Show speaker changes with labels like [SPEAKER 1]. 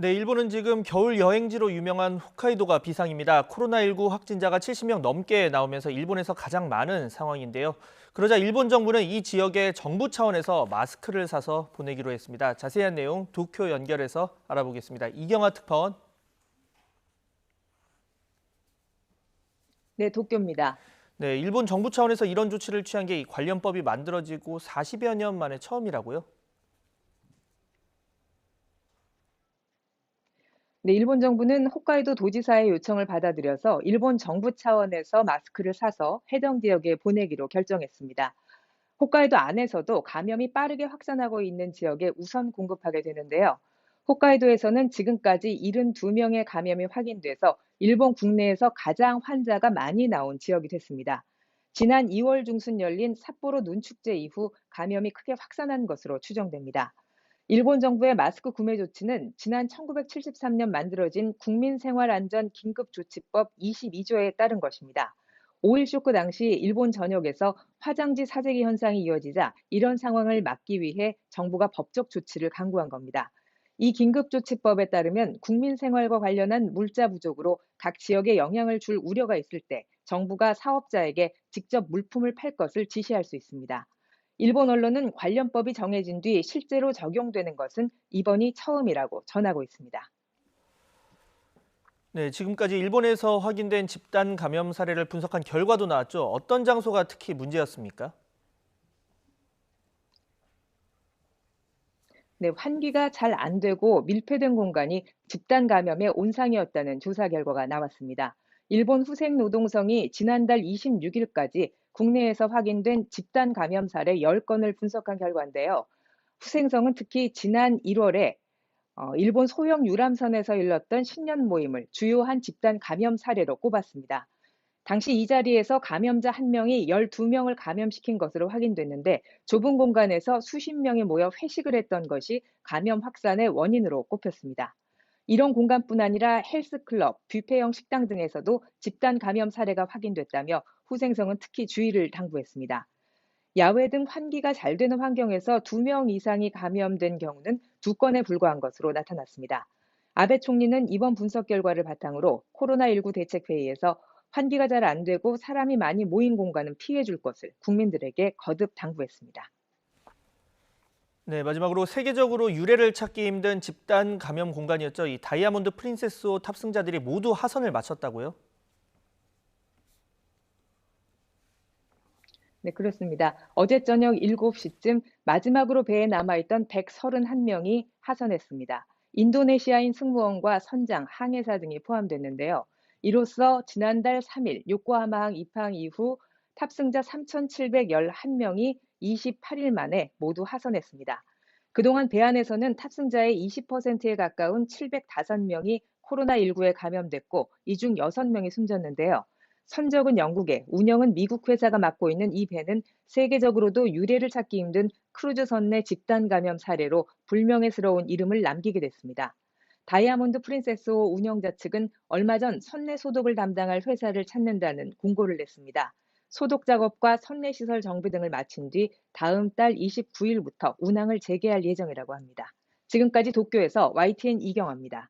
[SPEAKER 1] 네, 일본은 지금 겨울 여행지로 유명한 홋카이도가 비상입니다. 코로나19 확진자가 70명 넘게 나오면서 일본에서 가장 많은 상황인데요. 그러자 일본 정부는 이 지역에 정부 차원에서 마스크를 사서 보내기로 했습니다. 자세한 내용 도쿄 연결해서 알아보겠습니다. 이경아 특파원.
[SPEAKER 2] 네, 도쿄입니다.
[SPEAKER 1] 네, 일본 정부 차원에서 이런 조치를 취한 게 이 관련법이 만들어지고 40여 년 만에 처음이라고요?
[SPEAKER 2] 네, 일본 정부는 홋카이도 도지사의 요청을 받아들여서 일본 정부 차원에서 마스크를 사서 해당 지역에 보내기로 결정했습니다. 홋카이도 안에서도 감염이 빠르게 확산하고 있는 지역에 우선 공급하게 되는데요. 홋카이도에서는 지금까지 72명의 감염이 확인돼서 일본 국내에서 가장 환자가 많이 나온 지역이 됐습니다. 지난 2월 중순 열린 삿포로 눈축제 이후 감염이 크게 확산한 것으로 추정됩니다. 일본 정부의 마스크 구매 조치는 지난 1973년 만들어진 국민생활안전 긴급조치법 22조에 따른 것입니다. 5일 쇼크 당시 일본 전역에서 화장지 사재기 현상이 이어지자 이런 상황을 막기 위해 정부가 법적 조치를 강구한 겁니다. 이 긴급조치법에 따르면 국민생활과 관련한 물자 부족으로 각 지역에 영향을 줄 우려가 있을 때 정부가 사업자에게 직접 물품을 팔 것을 지시할 수 있습니다. 일본 언론은 관련법이 정해진 뒤 실제로 적용되는 것은 이번이 처음이라고 전하고 있습니다.
[SPEAKER 1] 네, 지금까지 일본에서 확인된 집단 감염 사례를 분석한 결과도 나왔죠. 어떤 장소가 특히 문제였습니까?
[SPEAKER 2] 네, 환기가 잘 안 되고 밀폐된 공간이 집단 감염의 온상이었다는 조사 결과가 나왔습니다. 일본 후생노동성이 지난달 26일까지 국내에서 확인된 집단 감염 사례 10건을 분석한 결과인데요. 후생성은 특히 지난 1월에 일본 소형 유람선에서 열렸던 신년 모임을 주요한 집단 감염 사례로 꼽았습니다. 당시 이 자리에서 감염자 1명이 12명을 감염시킨 것으로 확인됐는데 좁은 공간에서 수십 명이 모여 회식을 했던 것이 감염 확산의 원인으로 꼽혔습니다. 이런 공간뿐 아니라 헬스클럽, 뷔페형 식당 등에서도 집단 감염 사례가 확인됐다며 후생성은 특히 주의를 당부했습니다. 야외 등 환기가 잘 되는 환경에서 2명 이상이 감염된 경우는 2건에 불과한 것으로 나타났습니다. 아베 총리는 이번 분석 결과를 바탕으로 코로나19 대책회의에서 환기가 잘 안 되고 사람이 많이 모인 공간은 피해 줄 것을 국민들에게 거듭 당부했습니다.
[SPEAKER 1] 네, 마지막으로 세계적으로 유례를 찾기 힘든 집단 감염 공간이었죠. 이 다이아몬드 프린세스호 탑승자들이 모두 하선을 마쳤다고요?
[SPEAKER 2] 네, 그렇습니다. 어제 저녁 7시쯤 마지막으로 배에 남아있던 131명이 하선했습니다. 인도네시아인 승무원과 선장, 항해사 등이 포함됐는데요. 이로써 지난달 3일 요코하마항 입항 이후 탑승자 3,711명이 28일 만에 모두 하선했습니다. 그동안 배 안에서는 탑승자의 20%에 가까운 705명이 코로나19에 감염됐고, 이 중 6명이 숨졌는데요. 선적은 영국에, 운영은 미국 회사가 맡고 있는 이 배는 세계적으로도 유례를 찾기 힘든 크루즈선 내 집단 감염 사례로 불명예스러운 이름을 남기게 됐습니다. 다이아몬드 프린세스호 운영자 측은 얼마 전 선내 소독을 담당할 회사를 찾는다는 공고를 냈습니다. 소독 작업과 선내 시설 정비 등을 마친 뒤 다음 달 29일부터 운항을 재개할 예정이라고 합니다. 지금까지 도쿄에서 YTN 이경아입니다.